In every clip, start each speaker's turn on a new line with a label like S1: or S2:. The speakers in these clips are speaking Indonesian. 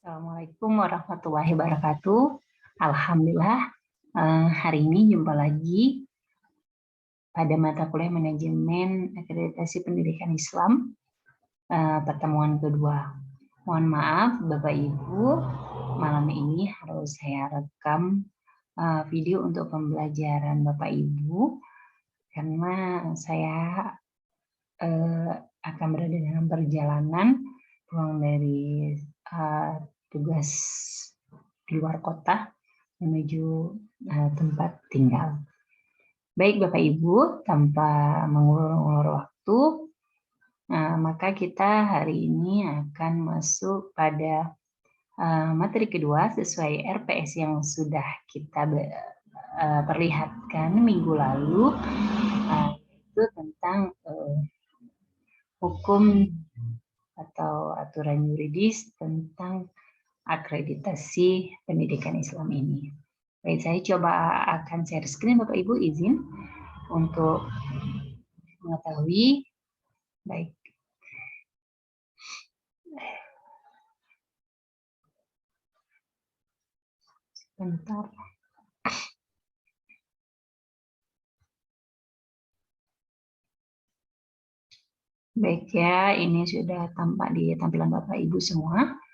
S1: Assalamualaikum warahmatullahi wabarakatuh. Alhamdulillah, hari ini jumpa lagi pada mata kuliah Manajemen Akreditasi Pendidikan Islam, pertemuan kedua. Mohon maaf Bapak Ibu, malam ini harus saya rekam video untuk pembelajaran Bapak Ibu karena saya akan berada dalam perjalanan pulang dari tugas di luar kota menuju tempat tinggal. Baik Bapak Ibu, tanpa mengulur-ulur waktu, maka kita hari ini akan masuk pada materi kedua sesuai RPS yang sudah kita perlihatkan minggu lalu, itu tentang hukum atau aturan yuridis tentang akreditasi pendidikan Islam ini. Baik, saya coba akan share screen, Bapak Ibu izin untuk mengetahui. Baik. Bentar. Baik ya, ini sudah tampak di tampilan Bapak Ibu semua.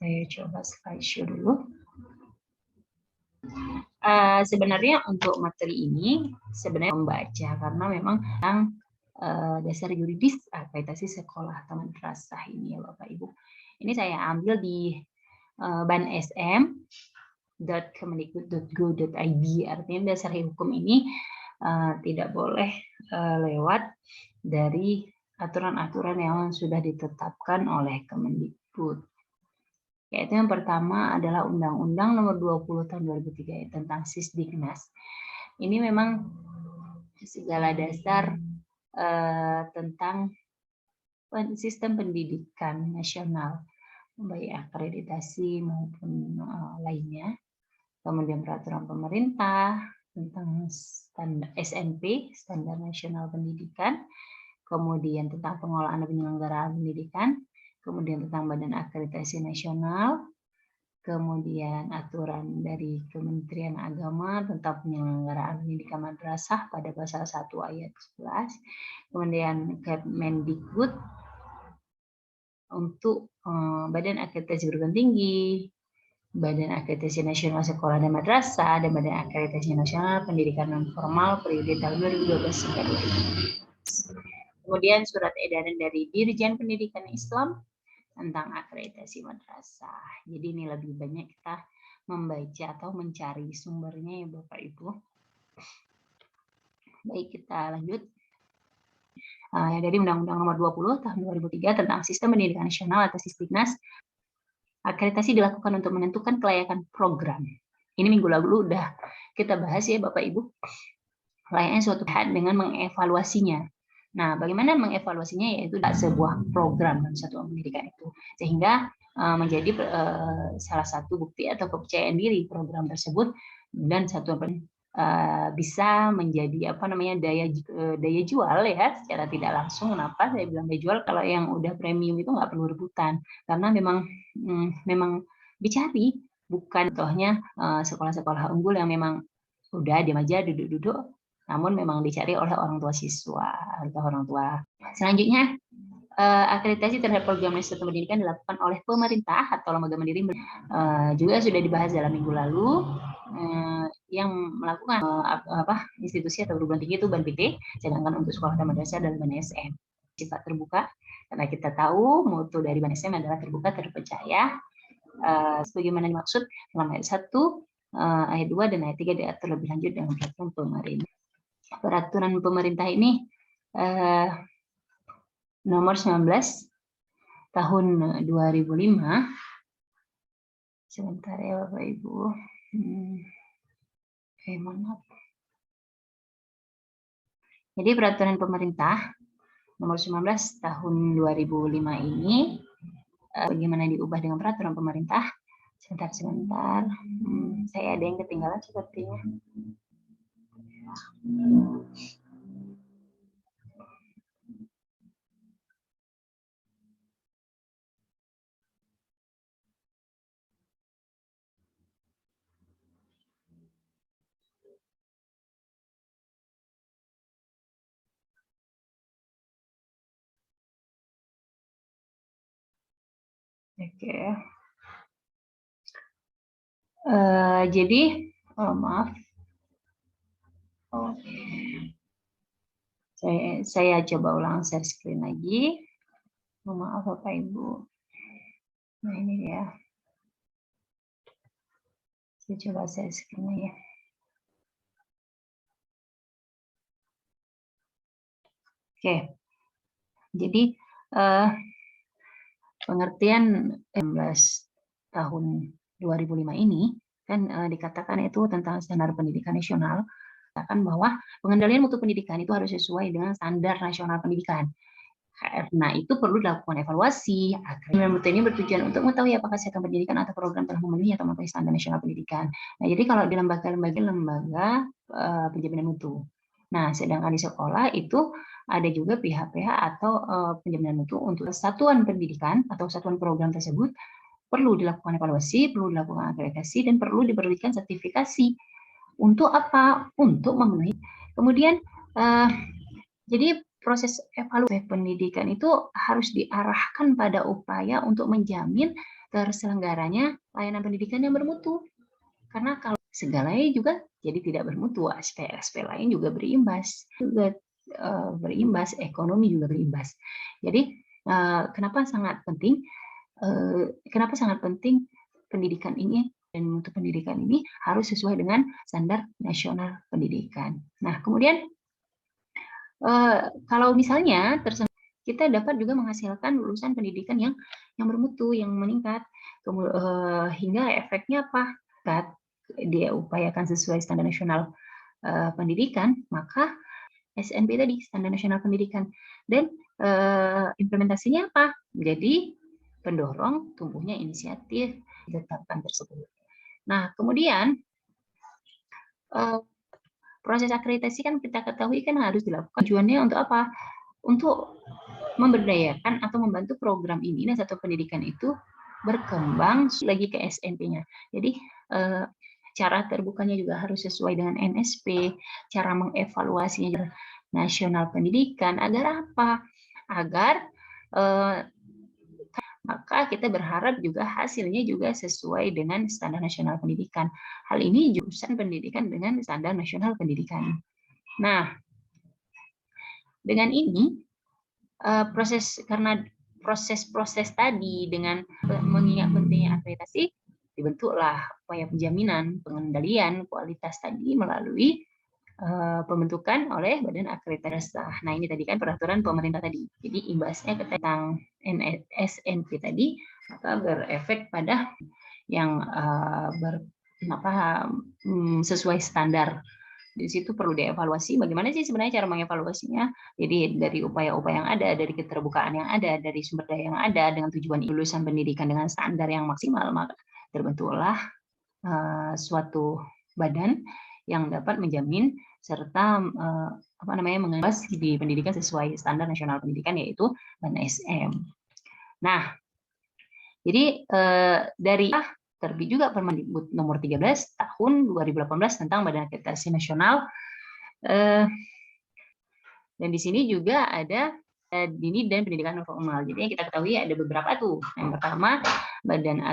S1: Saya coba slideshow dulu. Sebenarnya untuk materi ini sebenarnya membaca karena memang dasar yuridis akreditasi sekolah atau madrasah ini ya Bapak Ibu. Ini saya ambil di bansm.kemendikbud.go.id, artinya dasar hukum ini tidak boleh lewat dari aturan-aturan yang sudah ditetapkan oleh Kemendikbud. Yaitu yang pertama adalah Undang-Undang Nomor 20 Tahun 2003 tentang Sisdiknas. Ini memang segala dasar tentang sistem pendidikan nasional, baik akreditasi maupun lainnya. Kemudian peraturan pemerintah tentang standar SNP, Standar Nasional Pendidikan, kemudian tentang pengelolaan dan penyelenggaraan pendidikan, kemudian tentang Badan Akreditasi Nasional, kemudian aturan dari Kementerian Agama tentang penyelenggaraan pendidikan madrasah pada pasal 1 ayat 11, kemudian Kemendikbud untuk Badan Akreditasi Perguruan Tinggi, Badan Akreditasi Nasional Sekolah dan Madrasah, dan Badan Akreditasi Nasional Pendidikan Non-Formal periode tahun 2012 sampai 2015. Kemudian surat edaran dari Dirjen Pendidikan Islam tentang akreditasi madrasah. Jadi ini lebih banyak kita membaca atau mencari sumbernya ya Bapak Ibu. Baik, kita lanjut. Dari Undang-Undang Nomor 20 Tahun 2003 tentang Sistem Pendidikan Nasional atau Sisdiknas, akreditasi dilakukan untuk menentukan kelayakan program. Ini minggu lalu udah kita bahas ya Bapak Ibu. Layaknya suatu pihak dengan mengevaluasinya. Nah, bagaimana mengevaluasinya? Yaitu sebuah program dalam satuan pendidikan itu. Sehingga menjadi salah satu bukti atau kepercayaan diri program tersebut dan satuan bisa menjadi daya jual ya secara tidak langsung. Kenapa saya bilang daya jual? Kalau yang udah premium itu nggak perlu rebutan karena memang dicari, bukan contohnya sekolah-sekolah unggul yang memang udah diam aja duduk-duduk, namun memang dicari oleh orang tua siswa atau orang tua. Selanjutnya, akreditasi terhadap program sistem pendidikan dilakukan oleh pemerintah atau lembaga mandiri, juga sudah dibahas dalam minggu lalu. Yang melakukan institusi atau perguruan tinggi itu BAN-PT, sedangkan untuk sekolah dan madrasah dan BAN-SM sifat terbuka, karena kita tahu mutu dari BAN-SM adalah terbuka, terpercaya. Sebagaimana dimaksud dalam ayat 1, ayat 2 dan ayat 3 diatur lebih lanjut dengan peraturan pemerintah. Peraturan pemerintah ini nomor 19 tahun 2005. Sebentar ya Bapak Ibu. Maaf. Jadi peraturan pemerintah nomor 19 tahun 2005 ini bagaimana diubah dengan peraturan pemerintah? Sebentar. Saya ada yang ketinggalan sepertinya. Oke. Jadi, maaf. Oke. Saya coba ulang share screen lagi. Maaf Bapak Ibu. Nah ini ya. Saya coba share screen ya. Oke. Jadi pengertian 16 tahun 2005 ini kan dikatakan itu tentang standar pendidikan nasional, katakan bahwa pengendalian mutu pendidikan itu harus sesuai dengan standar nasional pendidikan. Karena itu perlu dilakukan evaluasi. Pengendalian mutu ini bertujuan untuk mengetahui apakah sistem pendidikan atau program telah memenuhi atau memenuhi standar nasional pendidikan. Nah, jadi kalau di lembaga penjaminan mutu. Nah, sedangkan di sekolah itu ada juga pihak-pihak atau penjaminan mutu untuk satuan pendidikan atau satuan program tersebut perlu dilakukan evaluasi, perlu dilakukan akreditasi, dan perlu diberikan sertifikasi. Untuk apa? Untuk memenuhi. Kemudian, jadi proses evaluasi pendidikan itu harus diarahkan pada upaya untuk menjamin terselenggaranya layanan pendidikan yang bermutu. Karena kalau segalanya juga jadi tidak bermutu, aspek-aspek lain juga berimbas, ekonomi juga berimbas. Jadi kenapa sangat penting? Kenapa sangat penting pendidikan ini dan mutu pendidikan ini harus sesuai dengan standar nasional pendidikan. Nah, kemudian kalau misalnya kita dapat juga menghasilkan lulusan pendidikan yang bermutu, yang meningkat, hingga efeknya apa? Dia upayakan sesuai standar nasional pendidikan, maka SNP tadi, standar nasional pendidikan, dan implementasinya apa? Jadi pendorong tumbuhnya inisiatif ditetapkan tersebut. Nah, kemudian proses akreditasi kan kita ketahui kan harus dilakukan. Tujuannya untuk apa? Untuk memberdayakan atau membantu program ini dan satu pendidikan itu berkembang lagi ke SNP-nya. Jadi cara terbukanya juga harus sesuai dengan NSP, cara mengevaluasinya nasional pendidikan agar apa? Agar maka kita berharap juga hasilnya juga sesuai dengan standar nasional pendidikan. Hal ini jurusan pendidikan dengan standar nasional pendidikan. Nah, dengan ini karena proses-proses tadi dengan mengingat pentingnya akreditasi, dibentuklah upaya penjaminan pengendalian kualitas tadi melalui pembentukan oleh Badan Akreditasi. Nah, ini tadi kan peraturan pemerintah tadi. Jadi imbasnya tentang SNP tadi maka berefek pada yang sesuai standar. Di situ perlu dievaluasi bagaimana sih sebenarnya cara mengevaluasinya. Jadi dari upaya-upaya yang ada, dari keterbukaan yang ada, dari sumber daya yang ada, dengan tujuan lulusan pendidikan dengan standar yang maksimal, maka terbentuklah suatu badan yang dapat menjamin serta mengawasi di pendidikan sesuai standar nasional pendidikan, yaitu BANSM. Nah, jadi dari terbit juga Permendikbud nomor 13 tahun 2018 tentang Badan Akreditasi Nasional, dan di sini juga ada dini dan pendidikan non formal. Jadi yang kita ketahui ada beberapa tuh. Yang pertama Badan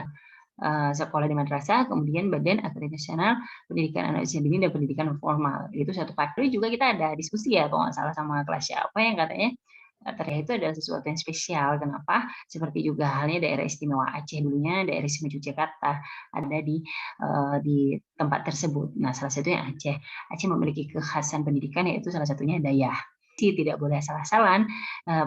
S1: sekolah di madrasah, kemudian Badan Akreditasi Nasional Pendidikan Anak Usia Dini dan Pendidikan Non Formal. Itu satu paket juga kita ada diskusi ya, kalau nggak salah sama kelas siapa yang katanya ternyata itu adalah sesuatu yang spesial. Kenapa? Seperti juga halnya daerah istimewa Aceh dulunya, daerah istimewa Yogyakarta ada di tempat tersebut. Nah, salah satunya Aceh. Aceh memiliki kekhasan pendidikan yaitu salah satunya dayah. Tidak boleh asal-asalan,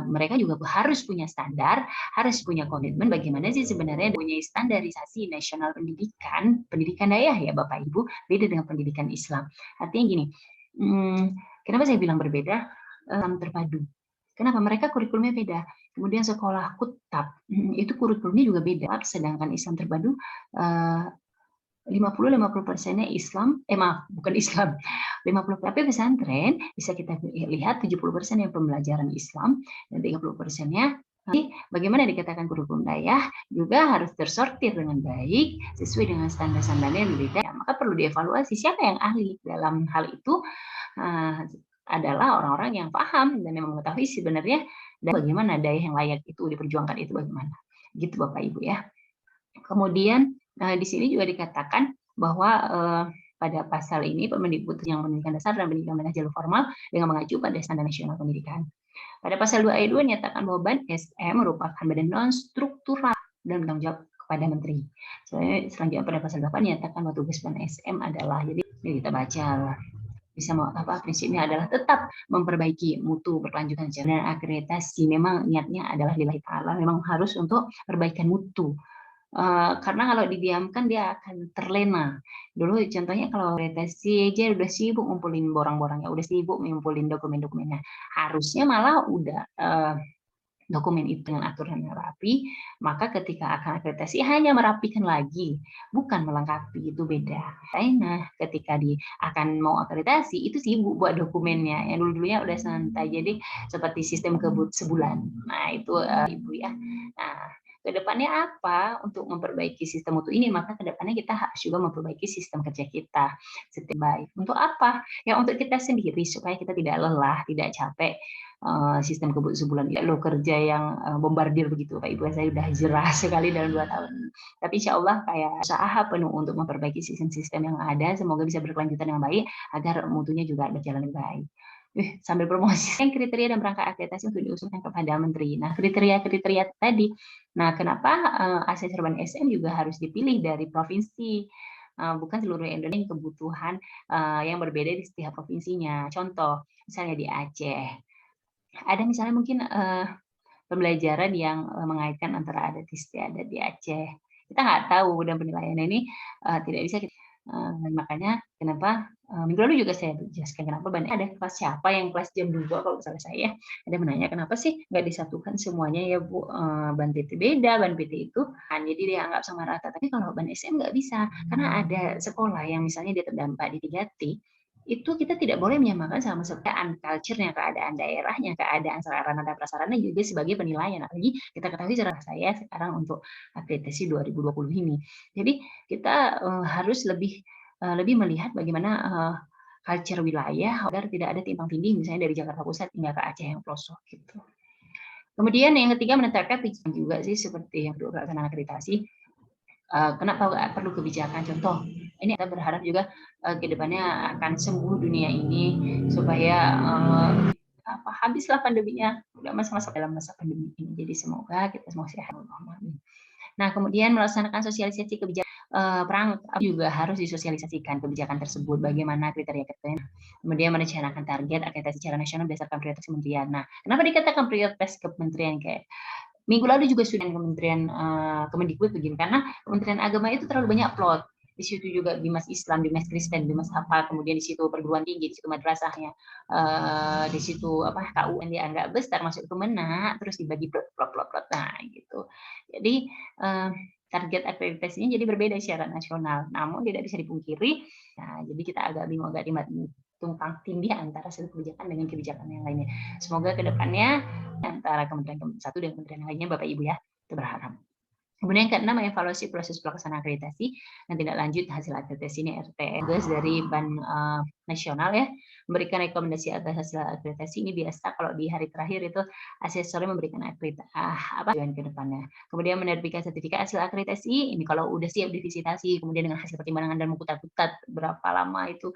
S1: mereka juga harus punya standar, harus punya komitmen bagaimana sih sebenarnya punya standarisasi nasional pendidikan dayah ya Bapak Ibu, beda dengan pendidikan Islam. Artinya gini, kenapa saya bilang berbeda? Terpadu. Kenapa? Mereka kurikulumnya beda. Kemudian sekolah kutab, itu kurikulumnya juga beda, sedangkan Islam terpadu 50% Islam, bukan Islam, 50%, tapi pesantren bisa kita lihat 70% yang pembelajaran Islam dan 30%-nya bagaimana dikatakan kurikulum dayah juga harus tersortir dengan baik sesuai dengan standar-standarnya yang berbeda. Maka perlu dievaluasi siapa yang ahli dalam hal itu, adalah orang-orang yang paham dan yang mengetahui sebenarnya bagaimana dayah yang layak itu diperjuangkan itu bagaimana. Gitu Bapak Ibu ya. Kemudian di sini juga dikatakan bahwa pada pasal ini Permendikbud yang pendidikan dasar dan pendidikan menengah jalur formal dengan mengacu pada standar nasional pendidikan. Pada pasal 2 ayat 2 nyatakan bahwa BAN SM merupakan badan non-struktural dan bertanggung jawab kepada menteri. Selanjutnya pada pasal 8 nyatakan bahwa tugas BAN SM adalah, jadi kita baca bisa prinsipnya adalah tetap memperbaiki mutu berkelanjutan dan akreditasi. Memang niatnya adalah lillahi ta'ala, memang harus untuk perbaikan mutu. Karena kalau didiamkan dia akan terlena. Dulu contohnya kalau akreditasi aja udah sibuk ngumpulin borang-borangnya, udah sibuk ngumpulin dokumen-dokumennya. Harusnya malah udah dokumen itu dengan aturan yang rapi, maka ketika akan akreditasi hanya merapikan lagi, bukan melengkapi, itu beda. Nah, ketika akan mau akreditasi, itu sibuk buat dokumennya. Yang dulu-dulunya udah santai, jadi seperti sistem kebut sebulan. Nah, itu Ibu ya. Nah, kedepannya apa untuk memperbaiki sistem mutu ini? Maka kedepannya kita harus juga memperbaiki sistem kerja kita setiap baik. Untuk apa? Ya untuk kita sendiri supaya kita tidak lelah, tidak capek. Sistem kebut sebulan lo kerja yang bombardir begitu Pak Ibu, saya udah jerah sekali dalam 2 tahun. Tapi insya Allah kayak usaha penuh untuk memperbaiki sistem-sistem yang ada, semoga bisa berkelanjutan yang baik agar mutunya juga berjalan lebih baik. Sambil promosi kriteria dan perangkat akreditasi untuk diusulkan kepada menteri. Nah, kriteria tadi. Nah, kenapa asesor BAN SM juga harus dipilih dari provinsi? Bukan seluruh Indonesia, kebutuhan yang berbeda di setiap provinsinya. Contoh, misalnya di Aceh, ada misalnya mungkin pembelajaran yang mengaitkan antara adat istiadat di Aceh. Kita nggak tahu dan penilaiannya ini tidak bisa kita. Makanya kenapa minggu lalu juga saya jelaskan kenapa ada kelas siapa yang kelas jam 2 kalau misalnya saya ada menanya kenapa sih nggak disatukan semuanya ya Bu, BAN PT beda, BAN PT itu kan jadi dianggap sama rata, tapi kalau BAN SM nggak bisa karena ada sekolah yang misalnya dia terdampak di 3T itu kita tidak boleh menyamakan sama keadaan culture-nya, keadaan daerahnya, keadaan sarana dan prasarana juga sebagai penilaian. Apalagi kita ketahui secara saya sekarang untuk akreditasi 2020 ini. Jadi kita harus lebih melihat bagaimana culture wilayah agar tidak ada timpang tindih misalnya dari Jakarta Pusat hingga ke Aceh yang pelosok gitu. Kemudian yang ketiga menetapkan kebijakan juga sih seperti yang pelaksanaan akreditasi. Kenapa perlu kebijakan? Contoh, ini kita berharap juga kedepannya akan sembuh dunia ini supaya habislah pandeminya, udah masa-masa dalam masa pandemi ini. Jadi semoga kita semua sehat. Nah, kemudian melaksanakan sosialisasi kebijakan perang juga harus disosialisasikan kebijakan tersebut, bagaimana kriteria-kriteria. Kemudian merencanakan target akreditasi secara nasional berdasarkan prioritas kementerian. Nah, kenapa dikatakan prioritas kementerian kayak minggu lalu juga sudah Kementerian Kemendikbud begini karena Kementerian Agama itu terlalu banyak plot. Di situ juga Bimas Islam, Bimas Kristen, Bimas apa, kemudian di situ perguruan tinggi, di situ madrasahnya, di situ KU yang dianggap besar masuk ke Kemenak, terus dibagi plot-plot. Nah, gitu. Jadi target akreditasinya jadi berbeda secara nasional, namun tidak bisa dipungkiri. Nah, jadi kita agak bingung, agak tumpang tindih antara satu kebijakan dengan kebijakan yang lainnya. Semoga kedepannya antara kementerian satu dan kementerian lainnya Bapak Ibu ya, itu berharap. Kemudian yang keenam, evaluasi proses pelaksanaan akreditasi dan tindak lanjut hasil akreditasi ini RT. Tugas dari BAN nasional ya, memberikan rekomendasi atas hasil akreditasi ini biasa kalau di hari terakhir itu asesornya memberikan tujuan ke depannya. Kemudian menerbitkan sertifikat hasil akreditasi ini kalau udah siap divisitasi, kemudian dengan hasil pertimbangan dan mengkutat-kutat berapa lama itu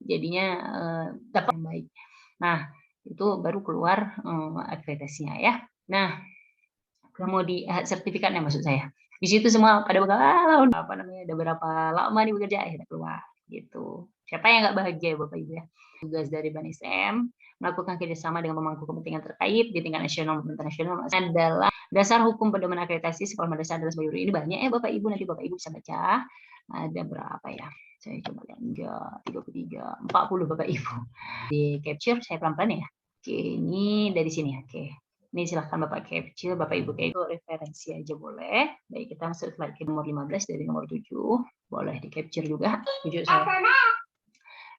S1: jadinya dapat yang baik. Nah, itu baru keluar akreditasinya ya. Nah, kemudian sertifikatnya maksud saya. Di situ semua pada bakal ada berapa lama nih bekerja akhirnya keluar gitu. Siapa yang nggak bahagia Bapak Ibu ya? Tugas dari BAN SM melakukan kerjasama dengan pemangku kepentingan terkait di tingkat nasional maupun internasional adalah dasar hukum pedoman akreditasi sekolah madrasah adalah sebagai ini banyak ya Bapak Ibu, nanti Bapak Ibu bisa baca ada berapa ya? Saya coba lihat 33, 40 Bapak Ibu. Di capture saya pelan-pelan ya. Oke, ini dari sini ya. Oke. Ini silahkan Bapak capture, Bapak Ibu kayak itu referensi aja boleh. Baik, kita masuk slide ke nomor 15 dari nomor 7. Boleh di capture juga. 7 saya.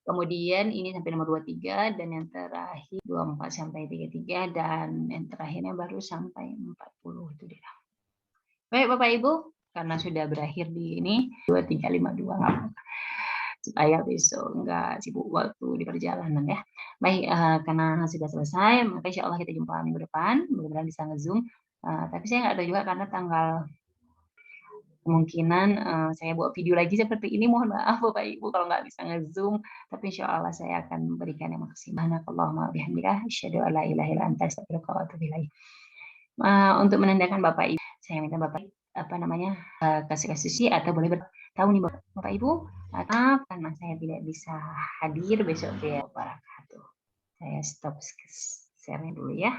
S1: Kemudian ini sampai nomor 23 dan yang terakhir 24 sampai 33 dan yang terakhirnya baru sampai 40 itu dia. Baik Bapak Ibu, karena sudah berakhir di ini 2352 supaya besok enggak sibuk waktu di perjalanan ya. Baik, karena sudah selesai, maka insya Allah kita jumpa minggu depan, mudah-mudahan bisa nge-zoom. Tapi saya nggak tahu juga karena tanggal kemungkinan saya buat video lagi seperti ini. Mohon maaf Bapak Ibu kalau nggak bisa nge-Zoom, tapi insya Allah saya akan memberikan yang maksimal. Subhanakallahumma wa bihamdika asyhadu an la ilaha illa anta astaghfiruka wa atubu ilaik. Untuk menandakan Bapak Ibu, saya minta Bapak kasih atau boleh bertahu nih Bapak Ibu, maaf karena saya tidak bisa hadir besok ya wabarakatuh. Saya stop share dulu ya.